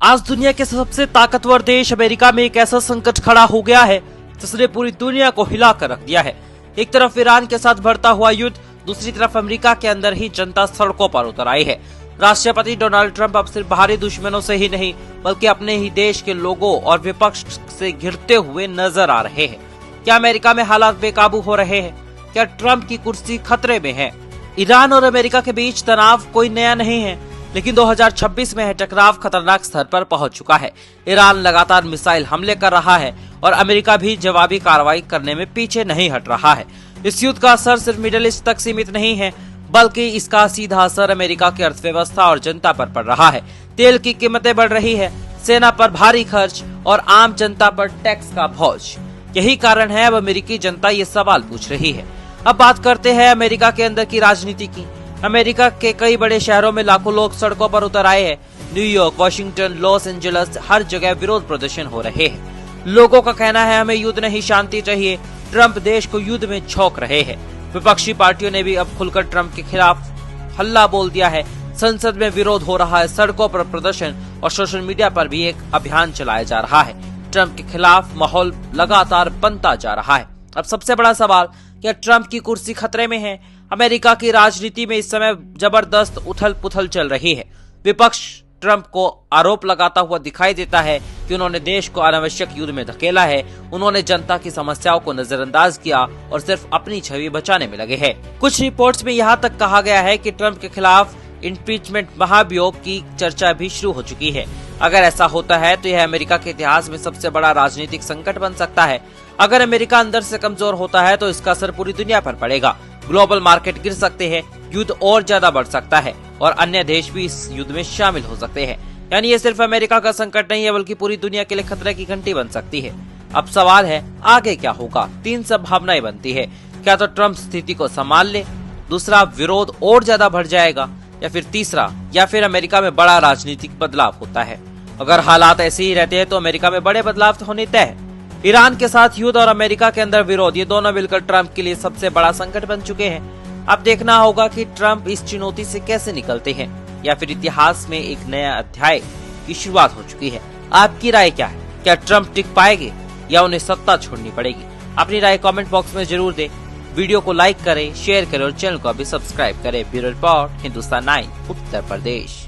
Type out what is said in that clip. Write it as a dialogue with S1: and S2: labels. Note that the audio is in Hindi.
S1: आज दुनिया के सबसे ताकतवर देश अमेरिका में एक ऐसा संकट खड़ा हो गया है जिसने पूरी दुनिया को हिलाकर रख दिया है। एक तरफ ईरान के साथ बढ़ता हुआ युद्ध, दूसरी तरफ अमेरिका के अंदर ही जनता सड़कों पर उतर आई है। राष्ट्रपति डोनाल्ड ट्रंप अब सिर्फ बाहरी दुश्मनों से ही नहीं बल्कि अपने ही देश के लोगों और विपक्ष से घिरते हुए नजर आ रहे हैं। क्या अमेरिका में हालात बेकाबू हो रहे हैं? क्या ट्रंप की कुर्सी खतरे में है? ईरान और अमेरिका के बीच तनाव कोई नया नहीं है, लेकिन 2026 में टकराव खतरनाक स्तर पर पहुंच चुका है। ईरान लगातार मिसाइल हमले कर रहा है और अमेरिका भी जवाबी कार्रवाई करने में पीछे नहीं हट रहा है। इस युद्ध का असर सिर्फ मिडिल ईस्ट तक सीमित नहीं है, बल्कि इसका सीधा असर अमेरिका की अर्थव्यवस्था और जनता पर पड़ रहा है। तेल की कीमतें बढ़ रही है, सेना पर भारी खर्च और आम जनता पर टैक्स का बोझ। यही कारण है अब अमेरिकी जनता ये सवाल पूछ रही है। अब बात करते हैं अमेरिका के अंदर की राजनीति की। अमेरिका के कई बड़े शहरों में लाखों लोग सड़कों पर उतर आए हैं। न्यूयॉर्क, वॉशिंगटन, लॉस एंजल्स, हर जगह विरोध प्रदर्शन हो रहे हैं। लोगों का कहना है हमें युद्ध नहीं शांति चाहिए। ट्रंप देश को युद्ध में झोंक रहे हैं। विपक्षी पार्टियों ने भी अब खुलकर ट्रंप के खिलाफ हल्ला बोल दिया है। संसद में विरोध हो रहा है, सड़कों पर प्रदर्शन और सोशल मीडिया पर भी एक अभियान चलाया जा रहा है। ट्रंप के खिलाफ माहौल लगातार बनता जा रहा है। अब सबसे बड़ा सवाल, क्या ट्रंप की कुर्सी खतरे में है? अमेरिका की राजनीति में इस समय जबरदस्त उथल पुथल चल रही है। विपक्ष ट्रंप को आरोप लगाता हुआ दिखाई देता है कि उन्होंने देश को अनावश्यक युद्ध में धकेला है। उन्होंने जनता की समस्याओं को नजरअंदाज किया और सिर्फ अपनी छवि बचाने में लगे हैं। कुछ रिपोर्ट्स में यहाँ तक कहा गया है कि ट्रंप के खिलाफ इम्पीचमेंट महाभियोग की चर्चा भी शुरू हो चुकी है। अगर ऐसा होता है तो यह अमेरिका के इतिहास में सबसे बड़ा राजनीतिक संकट बन सकता है। अगर अमेरिका अंदर से कमजोर होता है तो इसका असर पूरी दुनिया पर पड़ेगा। ग्लोबल मार्केट गिर सकते हैं, युद्ध और ज्यादा बढ़ सकता है और अन्य देश भी इस युद्ध में शामिल हो सकते हैं। यानी ये सिर्फ अमेरिका का संकट नहीं है बल्कि पूरी दुनिया के लिए खतरे की घंटी बन सकती है। अब सवाल है आगे क्या होगा? तीन संभावनाएं बनती है। क्या तो ट्रंप स्थिति को संभाल ले, दूसरा विरोध और ज्यादा बढ़ जाएगा, या फिर तीसरा या फिर अमेरिका में बड़ा राजनीतिक बदलाव होता है। अगर हालात ऐसे ही रहते हैं तो अमेरिका में बड़े बदलाव तो होने तय है। ईरान के साथ युद्ध और अमेरिका के अंदर विरोध, ये दोनों मिलकर ट्रंप के लिए सबसे बड़ा संकट बन चुके हैं। अब देखना होगा कि ट्रंप इस चुनौती से कैसे निकलते हैं, या फिर इतिहास में एक नया अध्याय की शुरुआत हो चुकी है। आपकी राय क्या है? क्या ट्रंप टिक पाएंगे या उन्हें सत्ता छोड़नी पड़ेगी? अपनी राय कमेंट बॉक्स में जरूर दें। वीडियो को लाइक करें, शेयर करें और चैनल को अभी सब्सक्राइब करें। Bureau report, Hindustan 9, Uttar Pradesh.